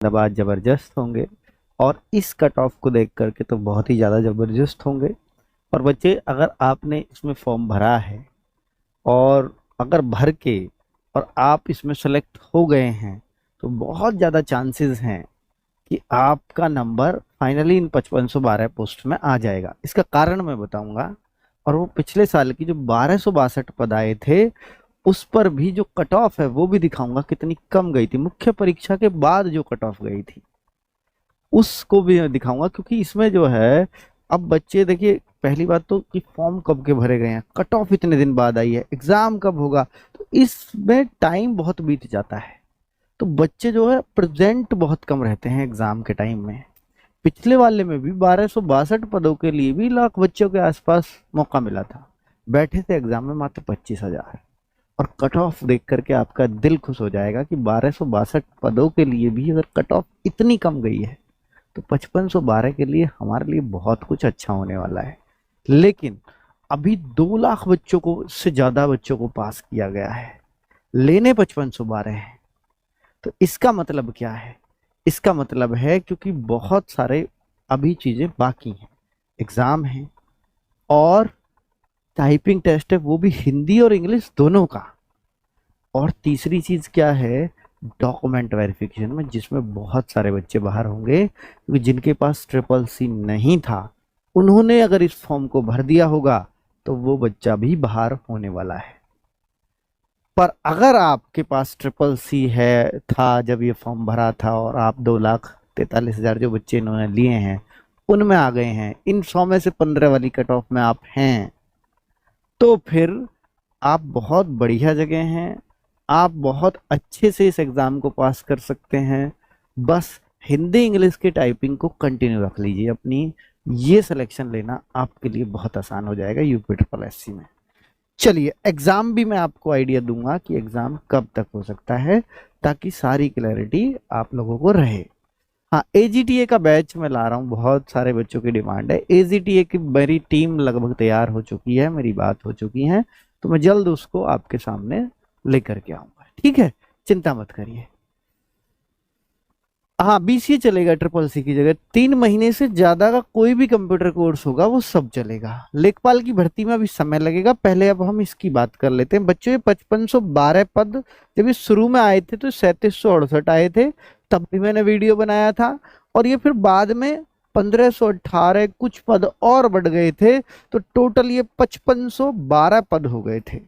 दबाव जबरदस्त होंगे और इस कट ऑफ को देख करके तो बहुत ही ज़्यादा जबरदस्त होंगे। और बच्चे, अगर आपने इसमें फॉर्म भरा है और अगर भर के और आप इसमें सेलेक्ट हो गए हैं तो बहुत ज़्यादा चांसेस हैं कि आपका नंबर फाइनली इन 5512 पोस्ट में आ जाएगा। इसका कारण मैं बताऊंगा। और वो पिछले साल की जो 1262 पद आए थे उस पर भी जो कट ऑफ है वो भी दिखाऊंगा कितनी कम गई थी, मुख्य परीक्षा के बाद जो कट ऑफ गई थी उसको भी मैं दिखाऊंगा। क्योंकि इसमें जो है, अब बच्चे देखिए, पहली बात तो कि फॉर्म कब के भरे गए हैं, कट ऑफ इतने दिन बाद आई है, एग्जाम कब होगा, तो इसमें टाइम बहुत बीत जाता है। तो बच्चे जो है प्रेजेंट बहुत कम रहते हैं एग्जाम के टाइम में। पिछले वाले में भी 1262 पदों के लिए भी लाख बच्चों के आसपास मौका मिला था, बैठे थे एग्जाम में मात्र 25,000। और कट ऑफ देख करके आपका दिल खुश हो जाएगा कि 1262 पदों के लिए भी अगर कट ऑफ इतनी कम गई है तो 5512 के लिए हमारे लिए बहुत कुछ अच्छा होने वाला है। लेकिन अभी 2 लाख बच्चों को से ज्यादा बच्चों को पास किया गया है, लेने 5512 है। तो इसका मतलब क्या है? इसका मतलब है क्योंकि बहुत सारे अभी चीजें बाकी हैं, एग्जाम है और टाइपिंग टेस्ट है, वो भी हिंदी और इंग्लिश दोनों का। और तीसरी चीज क्या है? डॉक्यूमेंट वेरिफिकेशन में, जिसमें बहुत सारे बच्चे बाहर होंगे क्योंकि जिनके पास ट्रिपल सी नहीं था उन्होंने अगर इस फॉर्म को भर दिया होगा तो वो बच्चा भी बाहर होने वाला है। पर अगर आपके पास ट्रिपल सी है था जब ये फॉर्म भरा था और आप 2,43,000 जो बच्चे इन्होंने लिए हैं उनमें आ गए हैं, इन 100 में से 15 वाली कट ऑफ में आप हैं, तो फिर आप बहुत बढ़िया जगह हैं, आप बहुत अच्छे से इस एग्जाम को पास कर सकते हैं। बस हिंदी इंग्लिश की टाइपिंग को कंटिन्यू रख लीजिए अपनी, ये सिलेक्शन लेना आपके लिए बहुत आसान हो जाएगा यूपी ट्रिपल एससी में। चलिए, एग्जाम भी मैं आपको आइडिया दूंगा कि एग्जाम कब तक हो सकता है ताकि सारी क्लैरिटी आप लोगों को रहे। हाँ, एजीटीए का बैच मैं ला रहा हूँ, बहुत सारे बच्चों की डिमांड है। एजीटीए की मेरी टीम लगभग तैयार हो चुकी है, मेरी बात हो चुकी है, तो मैं जल्द उसको आपके सामने लेकर के आऊंगा। ठीक है, चिंता मत करिए। हाँ, बीसीए चलेगा ट्रिपल सी की जगह। 3 महीने से ज्यादा का कोई भी कंप्यूटर कोर्स होगा वो सब चलेगा। लेखपाल की भर्ती में अभी समय लगेगा, पहले अब हम इसकी बात कर लेते हैं। बच्चों, ये 5512 पद जब ये शुरू में आए थे तो 3768 आए थे, तब भी मैंने वीडियो बनाया था। और ये फिर बाद में 1518 कुछ पद और बढ़ गए थे, तो टोटल ये 5512 पद हो गए थे।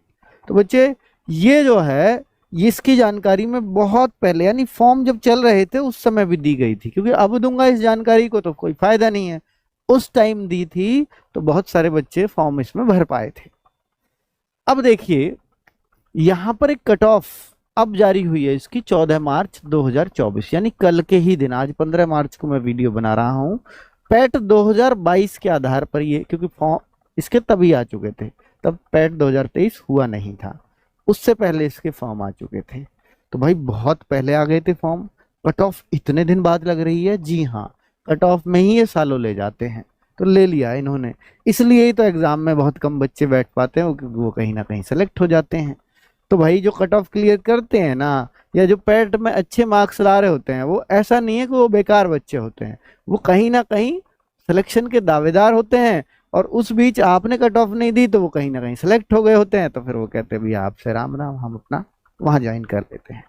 तो बच्चे, ये जो है ये इसकी जानकारी में बहुत पहले, यानी फॉर्म जब चल रहे थे उस समय भी दी गई थी, क्योंकि अब दूंगा इस जानकारी को तो कोई फायदा नहीं है। उस टाइम दी थी तो बहुत सारे बच्चे फॉर्म इसमें भर पाए थे। अब देखिए, यहां पर एक कट ऑफ अब जारी हुई है इसकी 14 मार्च 2024, यानी कल के ही दिन। आज 15 मार्च को मैं वीडियो बना रहा हूं। पैट 2022 के आधार पर ये, क्योंकि फॉर्म इसके तभी आ चुके थे, तब पैट 2023 हुआ नहीं था, उससे पहले इसके फॉर्म आ चुके थे। तो भाई बहुत पहले आ गए थे फॉर्म। कट ऑफ इतने दिन बाद लग रही है? जी हाँ, कट ऑफ में ही ये सालों ले जाते हैं, तो ले लिया इन्होंने। इसलिए ही तो एग्जाम में बहुत कम बच्चे बैठ पाते हैं, क्योंकि वो कहीं ना कहीं सेलेक्ट हो जाते हैं। तो भाई जो कट ऑफ क्लियर करते हैं ना, या जो पैट में अच्छे मार्क्स ला रहे होते हैं, वो ऐसा नहीं है कि वो बेकार बच्चे होते हैं, वो कहीं ना कहीं सिलेक्शन के दावेदार होते हैं। और उस बीच आपने कट ऑफ नहीं दी तो वो कहीं ना कहीं सेलेक्ट हो गए होते हैं, तो फिर वो कहते हैं भैया आपसे राम राम, हम अपना वहां ज्वाइन कर लेते हैं।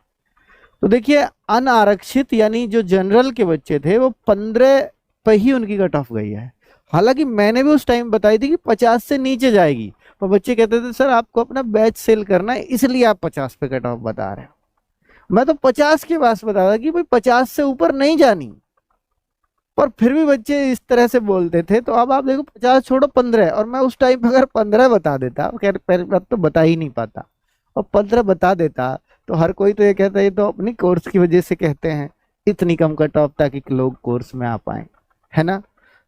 तो देखिए, अनारक्षित यानी जो जनरल के बच्चे थे वो 15 पे ही उनकी कट ऑफ गई है। हालांकि मैंने भी उस टाइम बताई थी कि 50 से नीचे जाएगी, पर बच्चे कहते थे सर आपको अपना बैच सेल करना है इसलिए आप 50 पे कट ऑफ बता रहे हो। मैं तो 50 के पास बता रहा कि भाई 50 से ऊपर नहीं जानी, पर फिर भी बच्चे इस तरह से बोलते थे। तो अब आप देखो, 50 छोड़ो 15, और मैं उस टाइम पे अगर 15 बता देता, खैर पहली बात तो बता ही नहीं पाता, और 15 बता देता तो हर कोई तो ये कहता है ये तो अपनी कोर्स की वजह से कहते हैं, इतनी कम कट ऑफ ताकि लोग कोर्स में आ पाए, है ना।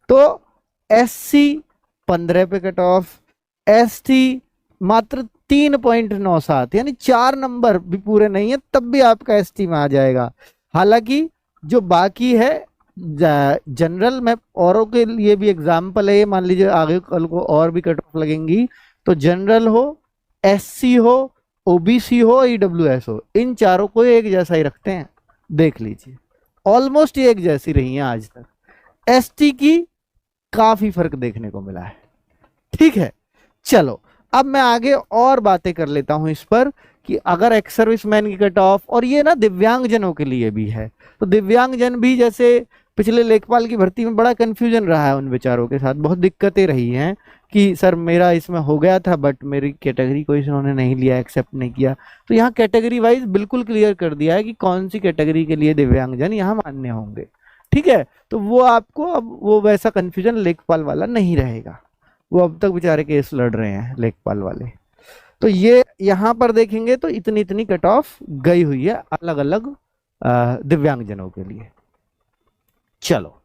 तो एससी 15 पे कट ऑफ, एसटी मात्र 3.97, यानी 4 नंबर भी पूरे नहीं है तब भी आपका एसटी में आ जाएगा। हालांकि जो बाकी है जनरल में, औरों के लिए भी एग्जाम्पल है, मान लीजिए आगे कल को और भी कट ऑफ लगेंगी, तो जनरल हो, एससी हो, ओबीसी हो, ईडब्ल्यूएस हो, इन चारों को एक जैसा ही रखते हैं, देख लीजिए। ऑलमोस्ट एक जैसी रही हैं आज तक। एसटी की काफी फर्क देखने को मिला है। ठीक है, चलो अब मैं आगे और बातें कर लेता हूं इस पर कि अगर एक्स सर्विसमैन की कट ऑफ, और ये ना दिव्यांगजनों के लिए भी है, तो दिव्यांगजन भी जैसे पिछले लेखपाल की भर्ती में बड़ा कंफ्यूजन रहा है, उन बेचारों के साथ बहुत दिक्कतें रही हैं कि सर मेरा इसमें हो गया था बट मेरी कैटेगरी को इन्होंने नहीं लिया, एक्सेप्ट नहीं किया। तो यहाँ कैटेगरी वाइज बिल्कुल क्लियर कर दिया है कि कौन सी कैटेगरी के लिए दिव्यांगजन यहाँ मान्य होंगे। ठीक है, तो वो आपको अब वो वैसा कंफ्यूजन लेखपाल वाला नहीं रहेगा। वो अब तक बेचारे केस लड़ रहे हैं लेखपाल वाले। तो ये यहां पर देखेंगे तो इतनी इतनी कट ऑफ गई हुई है अलग अलग दिव्यांगजनों के लिए। चलो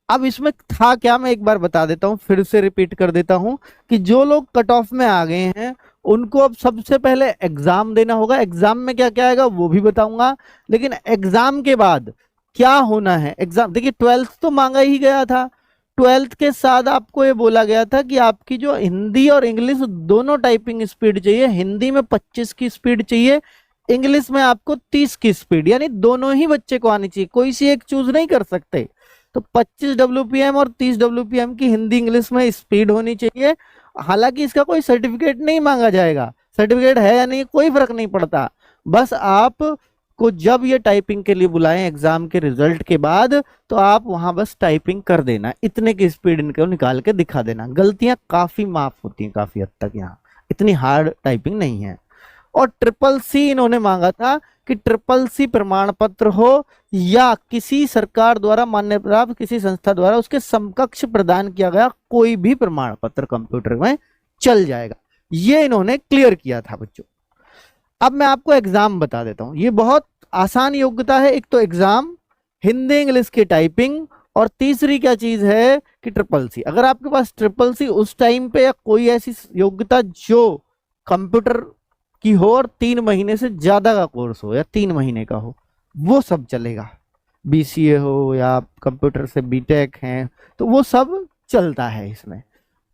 अब इसमें था क्या, मैं एक बार बता देता हूं, फिर से रिपीट कर देता हूं कि जो लोग कट ऑफ में आ गए हैं उनको अब सबसे पहले एग्जाम देना होगा। एग्जाम में क्या क्या आएगा वो भी बताऊंगा, लेकिन एग्जाम के बाद क्या होना है। एग्जाम देखिए, 12th तो मांगा ही गया था, 12th के साथ आपको ये बोला गया था कि आपकी जो हिंदी और इंग्लिश दोनों टाइपिंग स्पीड चाहिए। हिंदी में 25 की स्पीड चाहिए, इंग्लिश में आपको 30 की स्पीड, यानी दोनों ही बच्चे को आनी चाहिए, कोई सी एक चूज नहीं कर सकते। तो 25 WPM और 30 WPM की हिंदी इंग्लिश में स्पीड होनी चाहिए। हालांकि इसका कोई सर्टिफिकेट नहीं मांगा जाएगा, सर्टिफिकेट है या नहीं कोई फर्क नहीं पड़ता, बस आप को जब ये टाइपिंग के लिए बुलाएं एग्जाम के रिजल्ट के बाद, तो आप वहां बस टाइपिंग कर देना, इतने की स्पीड इनको निकाल के दिखा देना। गलतियां काफी माफ होती हैं काफी हद तक, यहाँ इतनी हार्ड टाइपिंग नहीं है। और CCC इन्होंने मांगा था कि CCC प्रमाण पत्र हो या किसी सरकार द्वारा मान्य प्राप्त किसी संस्था द्वारा उसके समकक्ष प्रदान किया गया कोई भी प्रमाण पत्र कंप्यूटर में चल जाएगा। ये इन्होंने क्लियर किया था बच्चों। अब मैं आपको एग्जाम बता देता हूं, ये बहुत आसान योग्यता है। एक तो एग्जाम हिंदी इंग्लिश की टाइपिंग, और तीसरी क्या चीज है कि CCC। अगर आपके पास CCC उस टाइम पे या कोई ऐसी योग्यता जो कंप्यूटर की हो और 3 महीने से ज्यादा का कोर्स हो या 3 महीने का हो, वो सब चलेगा। BCA हो या कंप्यूटर से BTech हैं तो वो सब चलता है इसमें।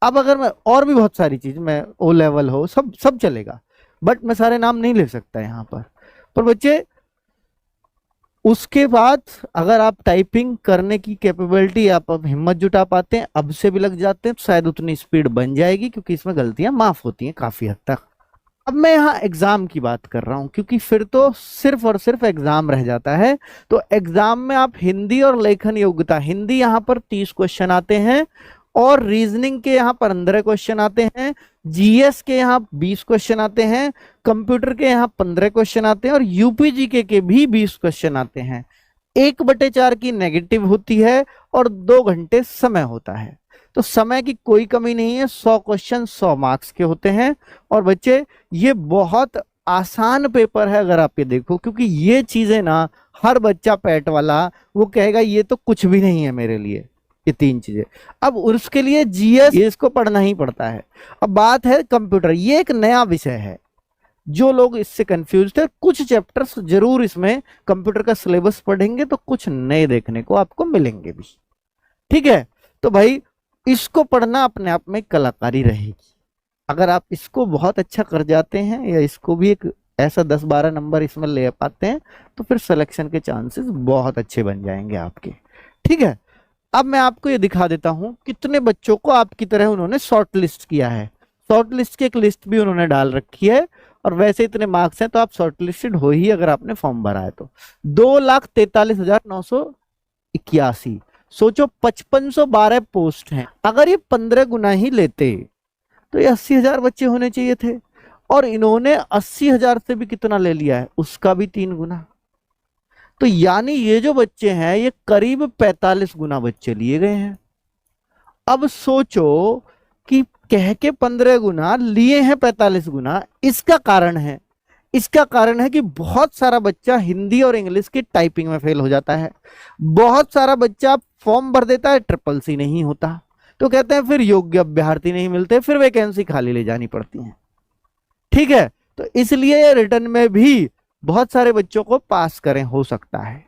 अब अगर मैं और भी बहुत सारी चीज में O लेवल हो, सब सब चलेगा, बट मैं सारे नाम नहीं ले सकता यहाँ पर बच्चे उसके बाद अगर आप टाइपिंग करने की कैपेबिलिटी आप अब हिम्मत जुटा पाते हैं, अब से भी लग जाते हैं, तो शायद उतनी स्पीड बन जाएगी, क्योंकि इसमें गलतियां माफ होती हैं काफी हद तक। अब मैं यहाँ एग्जाम की बात कर रहा हूं, क्योंकि फिर तो सिर्फ और सिर्फ एग्जाम रह जाता है। तो एग्जाम में आप हिंदी और लेखन योग्यता, हिंदी यहाँ पर 30 क्वेश्चन आते हैं, और रीजनिंग के यहाँ 15 क्वेश्चन आते हैं, GS के यहाँ 20 क्वेश्चन आते हैं, कंप्यूटर के यहाँ 15 क्वेश्चन आते हैं, और UPGK के भी 20 क्वेश्चन आते हैं। 1/4 की नेगेटिव होती है और 2 घंटे समय होता है। तो समय की कोई कमी नहीं है, 100 क्वेश्चन 100 मार्क्स के होते हैं। और बच्चे ये बहुत आसान पेपर है अगर आप ये देखो, क्योंकि ये चीजें ना हर बच्चा पैट वाला वो कहेगा ये तो कुछ भी नहीं है मेरे लिए, ये 3 चीजें। अब उसके लिए GS ये इसको पढ़ना ही पड़ता है। अब बात है कंप्यूटर, ये एक नया विषय है, जो लोग इससे कंफ्यूज थे, कुछ चैप्टर्स जरूर इसमें कंप्यूटर का सिलेबस पढ़ेंगे तो कुछ नए देखने को आपको मिलेंगे भी। ठीक है, तो भाई इसको पढ़ना अपने आप में कलाकारी रहेगी। अगर आप इसको बहुत अच्छा कर जाते हैं या इसको भी एक ऐसा 10-12 नंबर इसमें ले पाते हैं, तो फिर सिलेक्शन के चांसेस बहुत अच्छे बन जाएंगे आपके। ठीक है, अब मैं आपको ये दिखा देता हूं कितने बच्चों को आपकी तरह उन्होंने शॉर्ट लिस्ट किया है। शॉर्ट लिस्ट की एक लिस्ट भी उन्होंने डाल रखी है, और वैसे इतने मार्क्स हैं तो आप शॉर्ट लिस्टेड हो ही अगर आपने फॉर्म भरा है तो। 2,43,981। सोचो 5512 पोस्ट हैं, अगर ये 15 गुना ही लेते तो ये 80,000 बच्चे होने चाहिए थे, और इन्होंने 80,000 से भी कितना ले लिया है, उसका भी 3 गुना। तो यानी ये जो बच्चे हैं ये करीब 45 गुना बच्चे लिए गए हैं। अब सोचो कि कह के 15 गुना लिए हैं 45 गुना, इसका कारण है कि बहुत सारा बच्चा हिंदी और इंग्लिश की टाइपिंग में फेल हो जाता है। बहुत सारा बच्चा फॉर्म भर देता है, CCC नहीं होता, तो कहते हैं फिर योग्य अभ्यर्थी नहीं मिलते, फिर वैकेंसी खाली ले जानी पड़ती है। ठीक है, तो इसलिए रिटर्न में भी बहुत सारे बच्चों को पास करें, हो सकता है,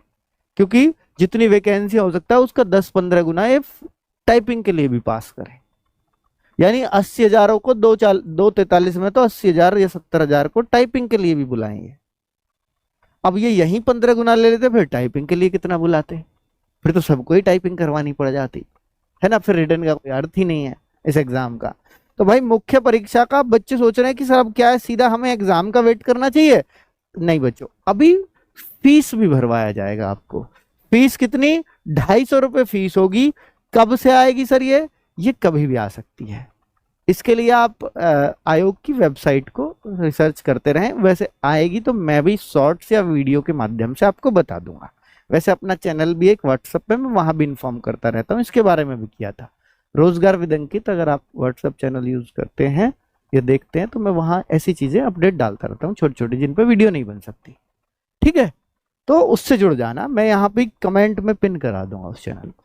क्योंकि जितनी वैकेंसी हो सकता है उसका 10-15 गुना ये टाइपिंग के लिए भी पास करें। यानी 80,000 को 243 में तो 80,000 या 70,000 को टाइपिंग के लिए भी बुलाएंगे। अब ये यहीं 15 गुना ले लेते, फिर टाइपिंग के लिए कितना बुलाते, फिर तो सबको ही टाइपिंग करवानी पड़ जाती है ना, फिर रिटर्न का कोई अर्थ ही नहीं है इस एग्जाम का। तो भाई मुख्य परीक्षा का बच्चे सोच रहे हैं कि सर अब क्या है, सीधा हमें एग्जाम का वेट करना चाहिए? नहीं बच्चों, अभी फीस भी भरवाया जाएगा आपको। फीस कितनी? 250 रुपये फीस होगी। कब से आएगी सर ये कभी भी आ सकती है। इसके लिए आप आयोग की वेबसाइट को रिसर्च करते रहें, वैसे आएगी तो मैं भी शॉर्ट्स या वीडियो के माध्यम से आपको बता दूंगा। वैसे अपना चैनल भी एक व्हाट्सएप पे, मैं वहां भी इन्फॉर्म करता रहता हूँ, इसके बारे में भी किया था। रोजगार विद अंकित, अगर आप व्हाट्सएप चैनल यूज करते हैं या देखते हैं तो मैं वहां ऐसी चीजें अपडेट डालता रहता हूँ, छोटी छोटी, जिन पे वीडियो नहीं बन सकती। ठीक है, तो उससे जुड़ जाना, मैं यहाँ पे कमेंट में पिन करा दूंगा उस चैनल को।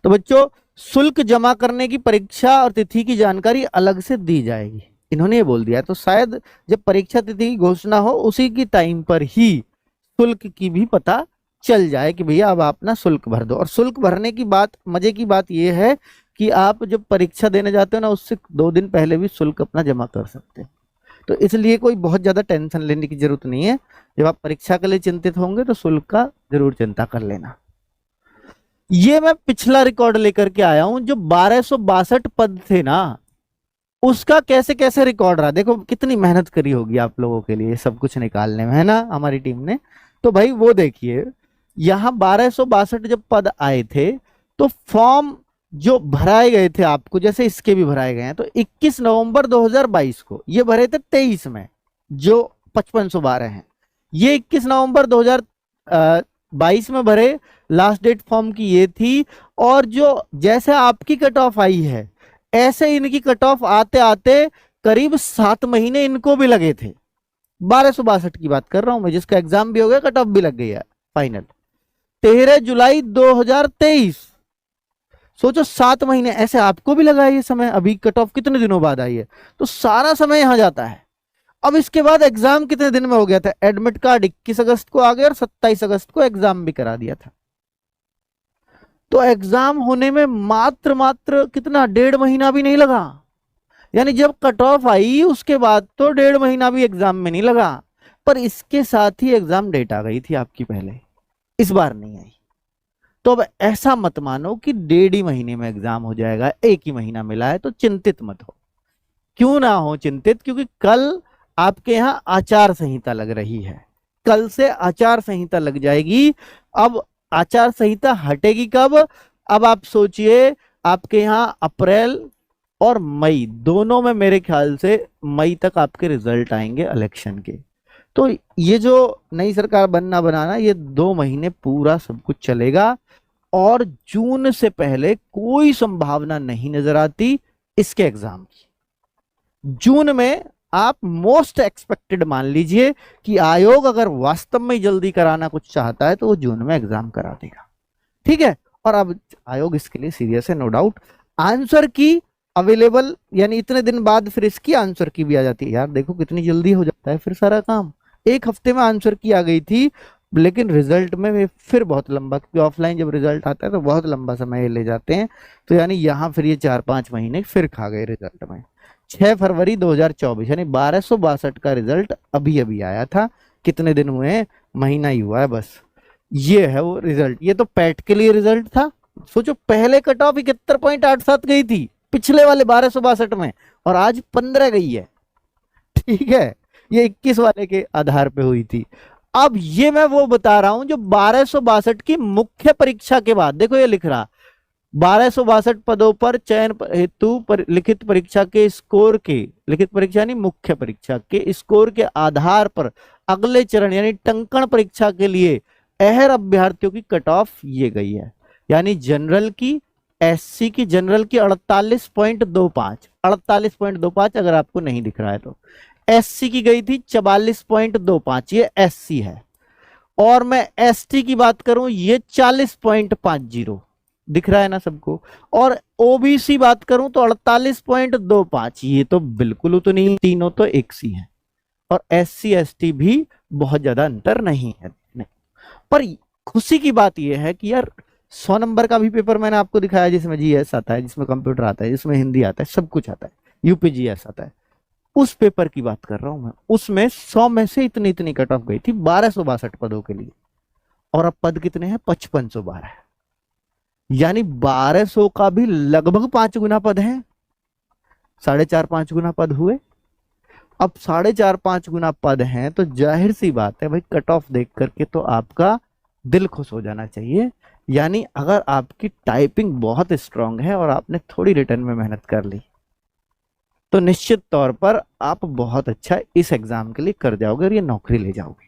तो बच्चों, शुल्क जमा करने की परीक्षा और तिथि की जानकारी अलग से दी जाएगी, इन्होंने ये बोल दिया। तो शायद जब परीक्षा तिथि की घोषणा हो उसी की टाइम पर ही शुल्क की भी पता चल जाए कि भैया अब आप ना शुल्क भर दो। और शुल्क भरने की बात, मजे की बात यह है कि आप जब परीक्षा देने जाते हो ना, उससे 2 दिन पहले भी शुल्क अपना जमा कर सकते हैं। तो इसलिए कोई बहुत ज्यादा टेंशन लेने की जरूरत नहीं है। जब आप परीक्षा के लिए चिंतित होंगे तो शुल्क का जरूर चिंता कर लेना। ये मैं पिछला रिकॉर्ड लेकर के आया हूं, जो 1262 पद थे ना, उसका कैसे कैसे रिकॉर्ड रहा। देखो कितनी मेहनत करी होगी आप लोगों के लिए सब कुछ निकालने में, है ना, हमारी टीम ने। तो भाई वो देखिए, यहां 1262 जब पद आए थे तो फॉर्म जो भराए गए थे आपको, जैसे इसके भी भराए गए हैं, तो 21 नवंबर 2022 को ये भरे थे 23 में, जो 5512 हैं। ये 21 नवंबर 2022 में भरे, लास्ट डेट फॉर्म की ये थी। और जो जैसे आपकी कट ऑफ आई है, ऐसे इनकी कट ऑफ आते आते करीब 7 महीने इनको भी लगे थे। 1262 की बात कर रहा हूं मैं, जिसका एग्जाम भी हो गया, कट ऑफ भी लग गई है फाइनल। 13 जुलाई 2023, सोचो 7 महीने ऐसे आपको भी लगा है ये समय। अभी कट ऑफ कितने दिनों बाद आई है, तो सारा समय यहां जाता है। अब इसके बाद एग्जाम कितने दिन में हो गया था? एडमिट कार्ड 21 अगस्त को आ गया और 27 अगस्त को एग्जाम भी करा दिया था। तो एग्जाम होने में मात्र मात्र कितना, 1.5 महीना भी नहीं लगा। यानी जब कट ऑफ आई उसके बाद तो 1.5 महीना भी एग्जाम में नहीं लगा। पर इसके साथ ही एग्जाम डेट आ गई थी आपकी पहले, इस बार नहीं आई। तो अब ऐसा मत मानो कि 1.5 महीने में एग्जाम हो जाएगा, 1 ही महीना मिला है, तो चिंतित मत हो। क्यों ना हो चिंतित? क्योंकि कल आपके यहाँ आचार संहिता लग रही है, कल से आचार संहिता लग जाएगी। अब आचार संहिता हटेगी कब? अब आप सोचिए, आपके यहाँ अप्रैल और मई दोनों में मेरे ख्याल से मई तक आपके रिजल्ट आएंगे इलेक्शन के। तो ये जो नई सरकार बनना बनाना, ये 2 महीने पूरा सब कुछ चलेगा। और जून से पहले कोई संभावना नहीं नजर आती इसके एग्जाम की। जून में आप मोस्ट एक्सपेक्टेड मान लीजिए कि आयोग अगर वास्तव में जल्दी कराना कुछ चाहता है तो वो जून में एग्जाम करा देगा। ठीक है, और अब आयोग इसके लिए सीरियस है, नो डाउट। आंसर की अवेलेबल, यानी इतने दिन बाद फिर इसकी आंसर की भी आ जाती है। यार देखो कितनी जल्दी हो जाता है फिर सारा काम। 1 हफ्ते में आंसर की आ गई थी, लेकिन रिजल्ट में फिर बहुत लंबा, क्योंकि ऑफलाइन जब रिजल्ट आता है तो बहुत लंबा समय ले जाते हैं। तो यानी यहाँ फिर ये 4-5 महीने फिर खा गए रिजल्ट में। 6 फरवरी 2024, यानी 1262 का रिजल्ट अभी अभी आया था। कितने दिन हुए हैं? महीना ही हुआ है बस। ये है वो रिजल्ट। ये तो पैट के लिए रिजल्ट था। सोचो, पहले कट ऑफ 71.87 गई थी पिछले वाले 1262 में, और आज 15 गई है। ठीक है, ये 21 वाले के आधार पे हुई थी। अब ये मैं वो बता रहा हूं जो 1262 की मुख्य परीक्षा के बाद, देखो ये लिख रहा, 1262 पदों पर चयन हेतु लिखित परीक्षा के स्कोर के, लिखित परीक्षा नहीं मुख्य परीक्षा के स्कोर के आधार पर अगले चरण यानी टंकण परीक्षा के लिए अहर अभ्यर्थियों की कट ऑफ ये गई है। यानी जनरल की, एससी की, जनरल की 48.25, 48.25 अगर आपको नहीं दिख रहा है तो। एससी की गई थी 44.25, ये एससी है। और मैं एसटी की बात करूं, ये 40.50 दिख रहा है ना सबको। और ओबीसी बात करूं तो 48.25, ये तो बिल्कुल उतनी, तीनों तो एक सी है। और एससी एसटी भी बहुत ज्यादा अंतर नहीं है। पर खुशी की बात यह है कि यार 100 नंबर का भी पेपर मैंने आपको दिखाया, जिसमें जीएस आता है, जिसमें कंप्यूटर आता है, जिसमें हिंदी आता है, सब कुछ आता है, यूपीजीएस आता है। उस पेपर की बात कर रहा हूं मैं, उसमें 100 में से इतनी इतनी कट ऑफ गई थी 1262 पदों के लिए, और अब पद कितने हैं? 5512। यानी 1200 का भी लगभग 5 गुना पद है, 4.5-5 गुना पद हुए। अब 4.5-5 गुना पद हैं, तो जाहिर सी बात है भाई, कट ऑफ देख करके तो आपका दिल खुश हो जाना चाहिए। यानी अगर आपकी टाइपिंग बहुत स्ट्रांग है और आपने थोड़ी रिटर्न में मेहनत कर ली, तो निश्चित तौर पर आप बहुत अच्छा इस एग्जाम के लिए कर जाओगे और ये नौकरी ले जाओगे।